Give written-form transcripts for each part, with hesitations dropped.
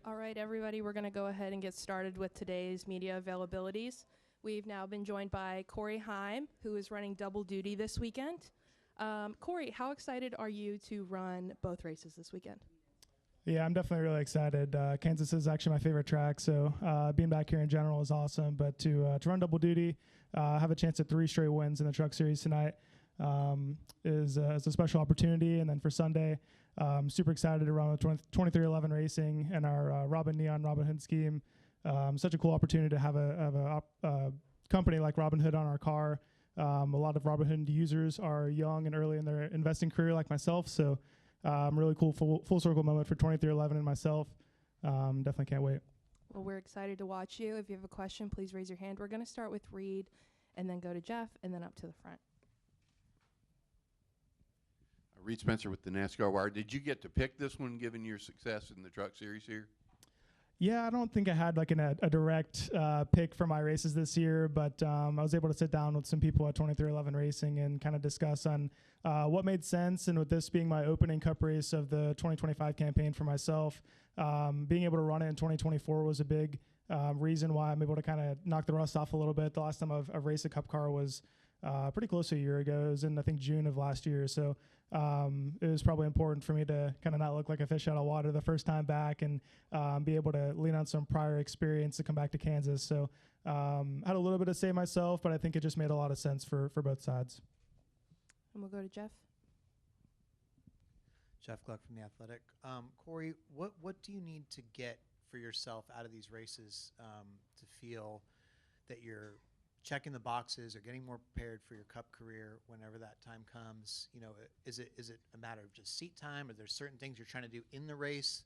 All right, everybody, we're going to go ahead and get started with today's media availabilities. We've now been joined by Corey Heim, who is running double duty this weekend. Corey, how excited are you to run both races this weekend? Yeah, I'm definitely really excited. Kansas is actually my favorite track, so being back here in general is awesome. But to run double duty, have a chance at 3 straight wins in the Truck Series tonight is a special opportunity. And then for Sunday, super excited to run with 2311 Racing and our Robin Hood scheme. Such a cool opportunity to have a company like Robin Hood on our car. A lot of Robin Hood users are young and early in their investing career like myself, so really cool full circle moment for 2311 and myself. Definitely can't wait. Well, we're excited to watch you. If you have a question, please raise your hand. We're going to start with Reed and then go to Jeff and then up to the front. Reed Spencer with the NASCAR Wire. Did you get to pick this one given your success in the Truck Series here? Yeah, I don't think I had like a direct pick for my races this year, but I was able to sit down with some people at 2311 Racing and kind of discuss on what made sense. And with this being my opening Cup race of the 2025 campaign for myself, being able to run it in 2024 was a big reason why I'm able to kind of knock the rust off a little bit. The last time I've raced a Cup car was pretty close to a year ago. It was in, I think, June of last year. So it was probably important for me to kind of not look like a fish out of water the first time back and be able to lean on some prior experience to come back to Kansas. So had a little bit to say myself, but I think it just made a lot of sense for both sides. And we'll go to Jeff. Jeff Gluck from The Athletic. Corey, what do you need to get for yourself out of these races to feel that you're checking the boxes or getting more prepared for your Cup career whenever that time comes? You know, is it a matter of just seat time, or there's certain things you're trying to do in the race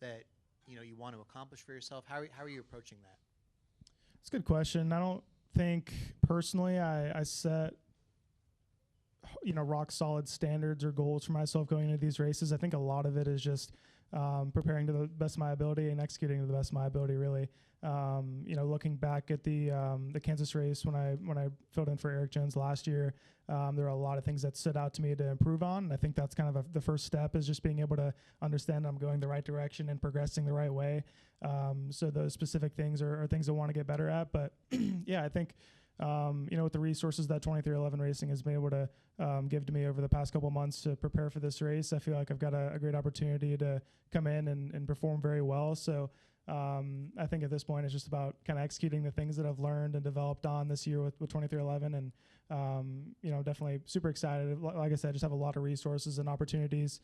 that you want to accomplish for yourself? How are you approaching that? It's a good question. I don't think personally I set rock solid standards or goals for myself going into these races. I think a lot of it is just preparing to the best of my ability and executing to the best of my ability, really. Looking back at the Kansas race when I filled in for Eric Jones last year, there were a lot of things that stood out to me to improve on. And I think that's kind of the first step, is just being able to understand I'm going the right direction and progressing the right way. So those specific things are things I want to get better at. But yeah, I think with the resources that 2311 Racing has been able to give to me over the past couple months to prepare for this race, I feel like I've got a great opportunity to come in and perform very well. So I think at this point it's just about kind of executing the things that I've learned and developed on this year with 2311, and definitely super excited. Like I said, just have a lot of resources and opportunities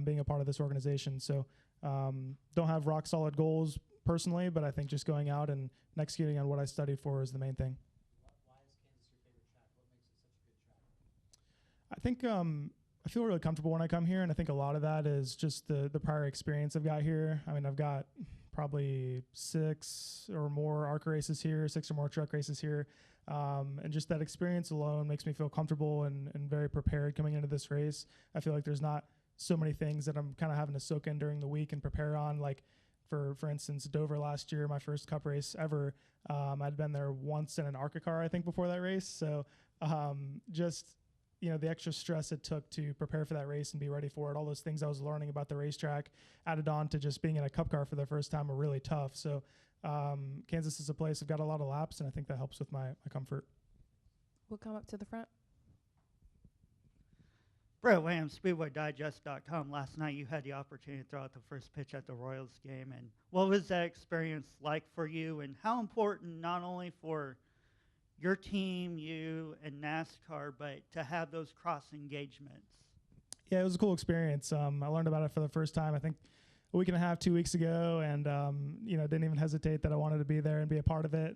being a part of this organization. So don't have rock solid goals personally, but I think just going out and executing on what I studied for is the main thing. Why is Kansas your favorite track? What makes it such a good track? I think I feel really comfortable when I come here, and I think a lot of that is just the prior experience I've got here. I mean, I've got probably 6 or more ARCA races here, 6 or more truck races here, and just that experience alone makes me feel comfortable and very prepared coming into this race. I feel like there's not so many things that I'm kind of having to soak in during the week and prepare on, like for instance, Dover last year, my first Cup race ever. I'd been there once in an ARCA car, I think, before that race. So just the extra stress it took to prepare for that race and be ready for it, all those things I was learning about the racetrack added on to just being in a Cup car for the first time were really tough. So Kansas is a place I've got a lot of laps, and I think that helps with my comfort. We'll come up to the front. Brett Williams, SpeedwayDigest.com. Last night you had the opportunity to throw out the first pitch at the Royals game. And what was that experience like for you, and how important not only for your team, you, and NASCAR, but to have those cross engagements? Yeah, it was a cool experience. I learned about it for the first time, I think, a week and a half, 2 weeks ago, and didn't even hesitate that I wanted to be there and be a part of it.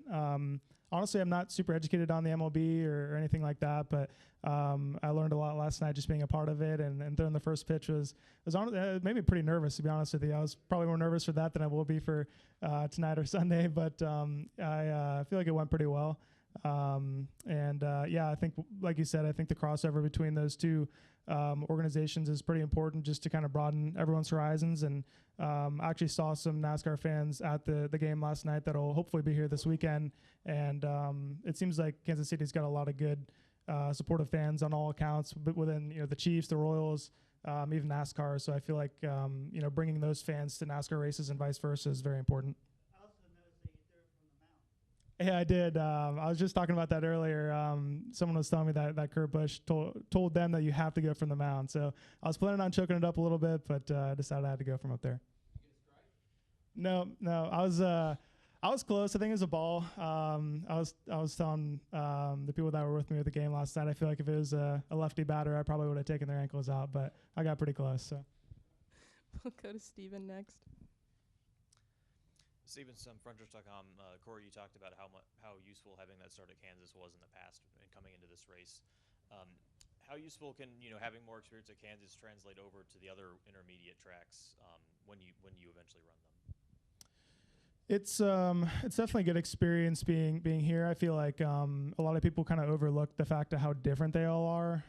Honestly, I'm not super educated on the MLB or anything like that, but I learned a lot last night just being a part of it. And throwing the first pitch it made me pretty nervous, to be honest with you. I was probably more nervous for that than I will be for tonight or Sunday, but I feel like it went pretty well. I think, like you said, I think the crossover between those two organizations is pretty important, just to kind of broaden everyone's horizons. And I actually saw some NASCAR fans at the game last night that'll hopefully be here this weekend. And it seems like Kansas City's got a lot of good supportive fans on all accounts, but within the Chiefs, the Royals, even NASCAR. So I feel like, bringing those fans to NASCAR races and vice versa is very important. I also noticed that you threw it from the mountain. Yeah, I did. I was just talking about that earlier. Someone was telling me that Kurt Busch told them that you have to go from the mound. So I was planning on choking it up a little bit, but I decided I had to go from up there. No, I was close. I think it was a ball. I was telling the people that were with me at the game last night, I feel like if it was a lefty batter, I probably would have taken their ankles out, but I got pretty close. So We'll go to Steven next. Stevenson from Frontrush.com. Corey, you talked about how useful having that start at Kansas was in the past and coming into this race. How useful can having more experience at Kansas translate over to the other intermediate tracks when you eventually run them? It's definitely a good experience being here. I feel like a lot of people kind of overlook the fact of how different they all are.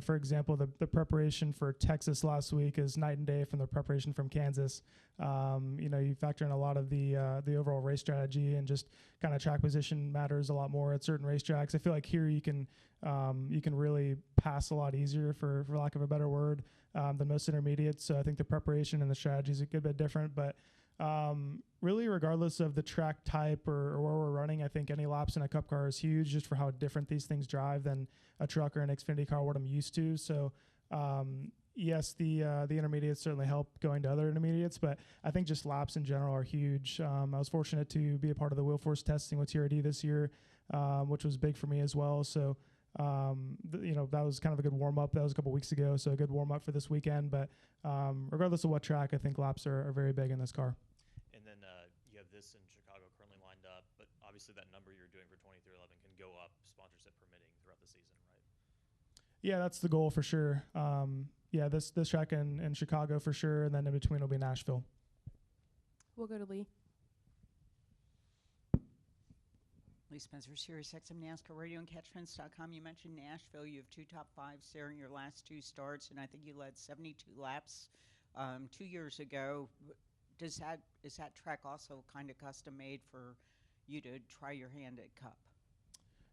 For example, the preparation for Texas last week is night and day from the preparation from Kansas. You factor in a lot of the overall race strategy, and just kind of track position matters a lot more at certain racetracks. I feel like here you can really pass a lot easier, for lack of a better word, than most intermediates. So I think the preparation and the strategy is a good bit different, but really, regardless of the track type or where we're running, I think any laps in a Cup car is huge, just for how different these things drive than a truck or an Xfinity car, what I'm used to. So yes, the intermediates certainly help going to other intermediates, but I think just laps in general are huge. I was fortunate to be a part of the wheel force testing with TRD this year, which was big for me as well. So that was kind of a good warm-up. That was a couple weeks ago, so a good warm-up for this weekend. But regardless of what track, I think laps are very big in this car. And then you have this in Chicago currently lined up, but obviously that number you're doing for 2311 can go up, sponsorship permitting, throughout the season, right? Yeah, that's the goal for sure. This track in Chicago for sure, and then in between will be Nashville. We'll go to Lee. Lee Spencer, Sirius XM NASCAR Radio and Catchfence.com. You mentioned Nashville. You have 2 top 5s there in your last 2 starts, and I think you led 72 laps 2 years ago. Is that track also kind of custom made for you to try your hand at Cup?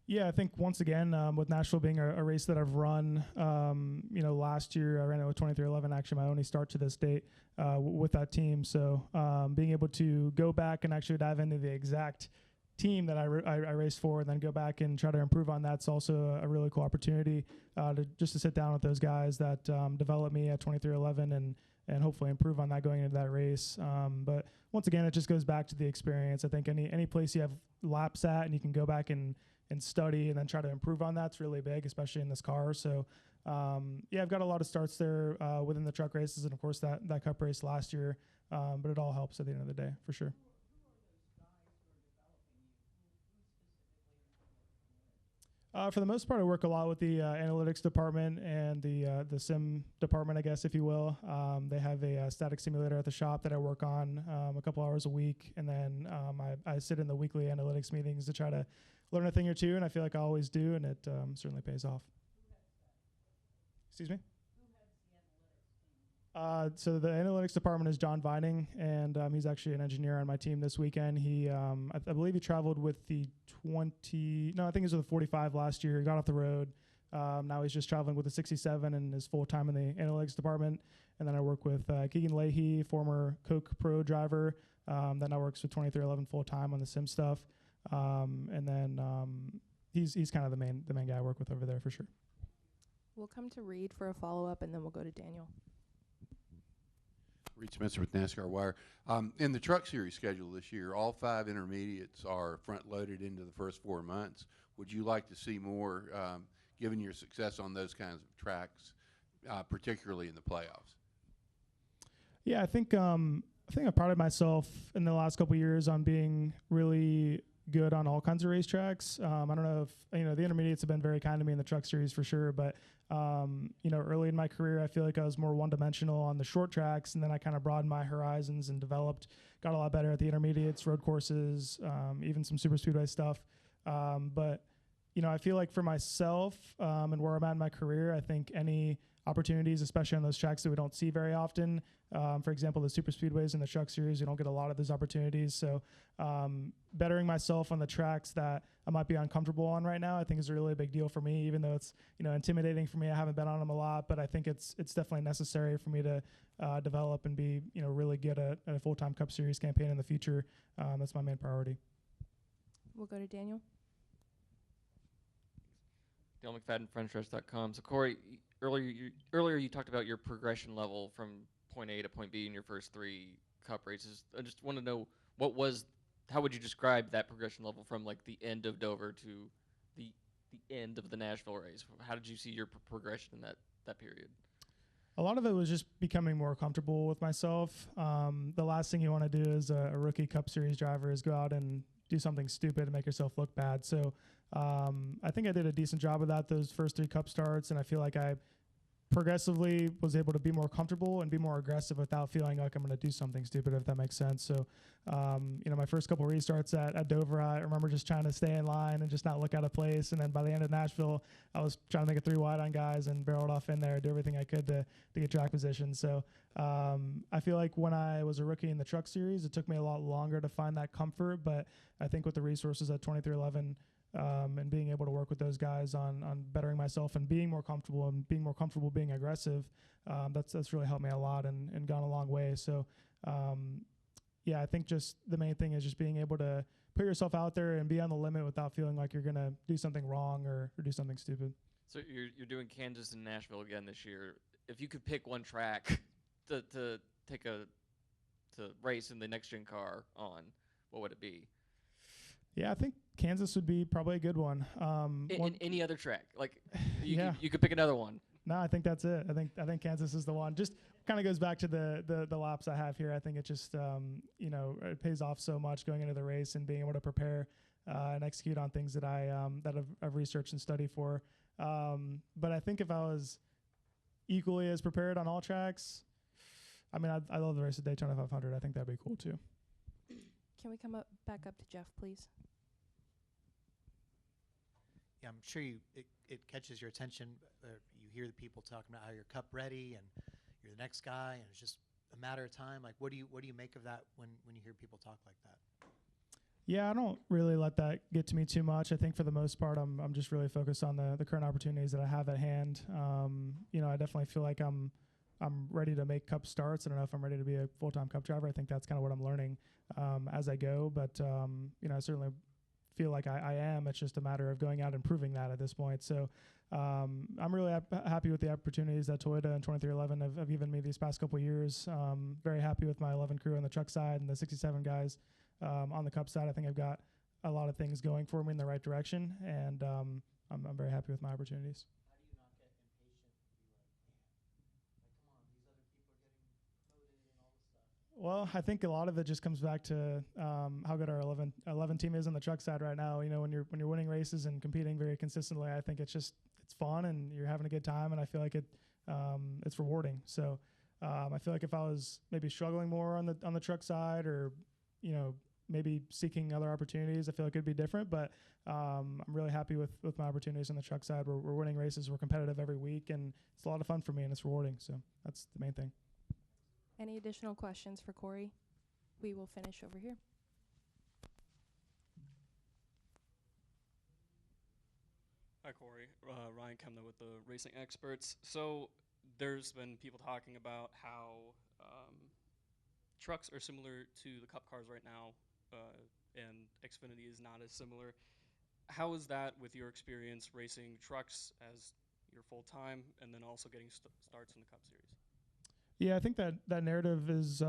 Yeah, I think once again, with Nashville being a race that I've run, last year I ran it with 2311, actually my only start to this date with that team. So being able to go back and actually dive into the exact team that I raced for, and then go back and try to improve on that's also a really cool opportunity to sit down with those guys that developed me at 2311 and hopefully improve on that going into that race. But once again, it just goes back to the experience. I think any place you have laps at and you can go back and study and then try to improve on that's really big, especially in this car. So I've got a lot of starts there within the truck races, and of course that Cup race last year, but it all helps at the end of the day for sure. For the most part, I work a lot with the analytics department and the sim department, I guess, if you will. They have a static simulator at the shop that I work on a couple hours a week, and then I sit in the weekly analytics meetings to try to learn a thing or two, and I feel like I always do, and it certainly pays off. Excuse me? So the analytics department is John Vining, and he's actually an engineer on my team this weekend. He, I believe he traveled with the I think it was with the 45 last year. He got off the road. Now he's just traveling with the 67 and is full-time in the analytics department. And then I work with Keegan Leahy, former Coke Pro driver, that now works with 2311 full-time on the sim stuff. And then he's kind of the main guy I work with over there for sure. We'll come to Reed for a follow-up, and then we'll go to Daniel. Reed Spencer with NASCAR Wire. In the Truck Series schedule this year, all 5 intermediates are front-loaded into the first 4 months. Would you like to see more, given your success on those kinds of tracks, particularly in the playoffs? Yeah, I think I've prided myself in the last couple of years on being really good on all kinds of racetracks. I don't know if the intermediates have been very kind to me in the Truck Series for sure, but early in my career, I feel like I was more one-dimensional on the short tracks, and then I kind of broadened my horizons and got a lot better at the intermediates, road courses, even some super speedway stuff. But I feel like for myself and where I'm at in my career, I think any opportunities, especially on those tracks that we don't see very often. For example, the super speedways in the truck series, we don't get a lot of those opportunities. So bettering myself on the tracks that I might be uncomfortable on right now, I think is a really big deal for me, even though it's, intimidating for me. I haven't been on them a lot, but I think it's definitely necessary for me to develop and be, really good at a full-time Cup Series campaign in the future. That's my main priority. We'll go to Daniel. Dale McFadden, FrenchRest.com. So Corey, earlier you talked about your progression level from point A to point B in your first 3 Cup races. I just want to know how would you describe that progression level from like the end of Dover to the end of the Nashville race? How did you see your progression in that period? A lot of it was just becoming more comfortable with myself. The last thing you want to do as a rookie Cup Series driver is go out and do something stupid and make yourself look bad. So I think I did a decent job of that those first 3 Cup starts, and I feel like I progressively was able to be more comfortable and be more aggressive without feeling like I'm going to do something stupid, if that makes sense. So, my first couple restarts at Dover, I remember just trying to stay in line and just not look out of place. And then by the end of Nashville, I was trying to make a 3 wide on guys and barreled off in there, do everything I could to get track position. So I feel like when I was a rookie in the Truck Series, it took me a lot longer to find that comfort. But I think with the resources at 2311, and being able to work with those guys on bettering myself and being more comfortable being aggressive, that's really helped me a lot and gone a long way. So I think just the main thing is just being able to put yourself out there and be on the limit without feeling like you're gonna do something wrong or do something stupid. So you're doing Kansas and Nashville again this year. If you could pick one track to race in the next gen car on, what would it be? Yeah, I think Kansas would be probably a good one. In any other track, like you could pick another one. No, I think that's it. I think Kansas is the one. Just kind of goes back to the laps I have here. I think it just it pays off so much going into the race and being able to prepare and execute on things that I've researched and studied for. But I think if I was equally as prepared on all tracks, I mean, I love the race at Daytona 500. I think that'd be cool too. Can we come back up to Jeff, please? Yeah, I'm sure it catches your attention. You hear the people talking about how you're Cup ready and you're the next guy, and it's just a matter of time. Like, what do you make of that when you hear people talk like that? Yeah, I don't really let that get to me too much. I think for the most part, I'm just really focused on the current opportunities that I have at hand. I definitely feel like I'm ready to make Cup starts. I don't know if I'm ready to be a full-time Cup driver. I think that's kind of what I'm learning as I go. But, I certainly feel like I am. It's just a matter of going out and proving that at this point. So I'm really happy with the opportunities that Toyota and 2311 have given me these past couple of years. Very happy with my 11 crew on the truck side and the 67 guys on the Cup side. I think I've got a lot of things going for me in the right direction, and I'm very happy with my opportunities. Well, I think a lot of it just comes back to how good our 11 team is on the truck side right now. When you're winning races and competing very consistently, I think it's fun and you're having a good time, and I feel like it's rewarding. So I feel like if I was maybe struggling more on the truck side, or maybe seeking other opportunities, I feel like it'd be different. But I'm really happy with my opportunities on the truck side. We're winning races, we're competitive every week, and it's a lot of fun for me and it's rewarding. So that's the main thing. Any additional questions for Corey? We will finish over here. Hi, Corey. Ryan Kemner with the Racing Experts. So there's been people talking about how trucks are similar to the Cup cars right now, and Xfinity is not as similar. How is that with your experience racing trucks as your full time, and then also getting starts in the Cup Series? Yeah, I think that narrative is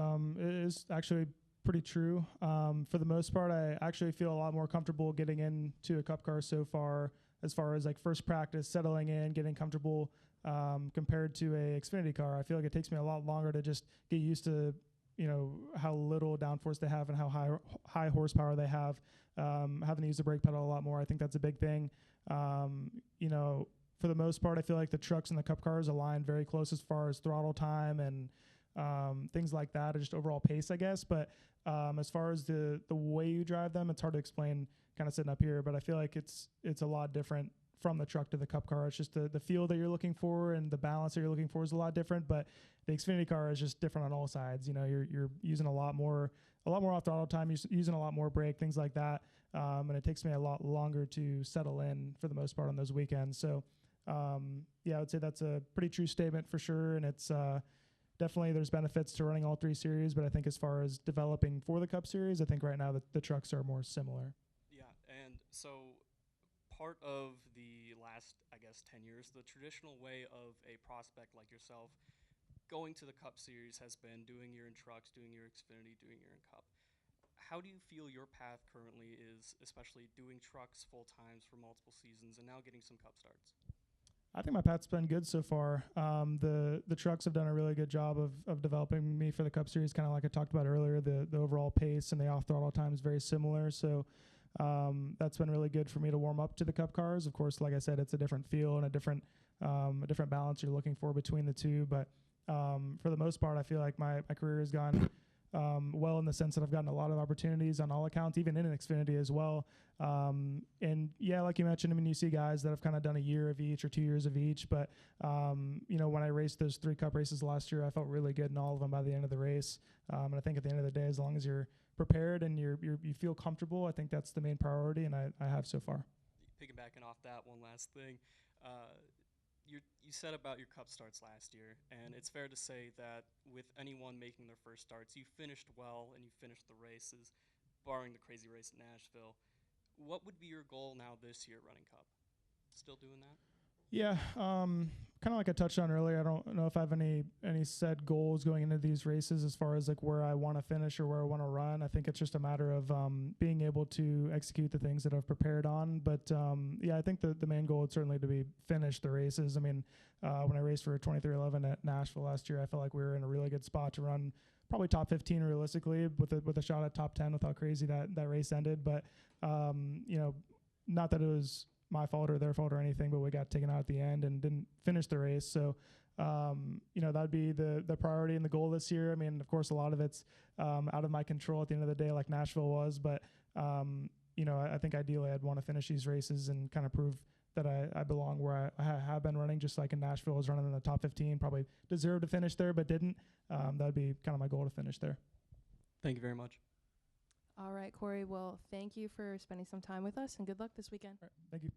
actually pretty true. For the most part, I actually feel a lot more comfortable getting into a Cup car so far as like first practice, settling in, getting comfortable compared to a Xfinity car. I feel like it takes me a lot longer to just get used to how little downforce they have and how high horsepower they have. Having to use the brake pedal a lot more, I think that's a big thing. For the most part, I feel like the trucks and the Cup cars align very close as far as throttle time and things like that, or just overall pace, I guess. But as far as the way you drive them, it's hard to explain kind of sitting up here, but I feel like it's a lot different from the truck to the Cup car. It's just the feel that you're looking for and the balance that you're looking for is a lot different. But the Xfinity car is just different on all sides. You know, you're using a lot more off throttle time. You're using a lot more brake, things like that. And it takes me a lot longer to settle in for the most part on those weekends. So yeah, I would say that's a pretty true statement for sure. And it's definitely there's benefits to running all three series. But I think as far as developing for the Cup series, I think right now the trucks are more similar. Yeah, and so part of the last, I guess, 10 years, the traditional way of a prospect like yourself going to the Cup Series has been doing year in trucks, doing your Xfinity, doing year in Cup. How do you feel your path currently is, especially doing trucks full times for multiple seasons and now getting some Cup starts? I think my path's been good so far. The trucks have done a really good job of developing me for the Cup Series, kind of like I talked about earlier. The overall pace and the off-throttle time is very similar, so that's been really good for me to warm up to the Cup cars. Of course, like I said, it's a different feel and a different balance you're looking for between the two. But for the most part, I feel like my career has gone well in the sense that I've gotten a lot of opportunities on all accounts, even in Xfinity as well. And yeah, like you mentioned, I mean, you see guys that have kind of done a year of each or 2 years of each. But, you know, when I raced those 3 Cup races last year, I felt really good in all of them by the end of the race. And I think at the end of the day, as long as you're prepared and you feel comfortable, I think that's the main priority, and I have so far. Piggybacking off that, one last thing. You said about your Cup starts last year, and it's fair to say that with anyone making their first starts, you finished well and you finished the races, barring the crazy race at Nashville. What would be your goal now this year running Cup? Still doing that? Yeah, kind of like I touched on earlier, I don't know if I have any set goals going into these races as far as like where I want to finish or where I want to run. I think it's just a matter of being able to execute the things that I've prepared on. But yeah, I think the main goal would certainly to be finish the races. I mean, when I raced for 2311 at Nashville last year, I felt like we were in a really good spot to run probably top 15 realistically with a shot at top 10 with how crazy that race ended. But, you know, not that it was my fault or their fault or anything, but we got taken out at the end and didn't finish the race. So, you know, that'd be the priority and the goal this year. I mean, of course, a lot of it's out of my control at the end of the day, like Nashville was. But, you know, I think ideally I'd want to finish these races and kind of prove that I belong where I have been running, just like in Nashville. I was running in the top 15, probably deserved to finish there, but didn't. That'd be kind of my goal to finish there. Thank you very much. All right, Corey. Well, thank you for spending some time with us, and good luck this weekend. All right, thank you.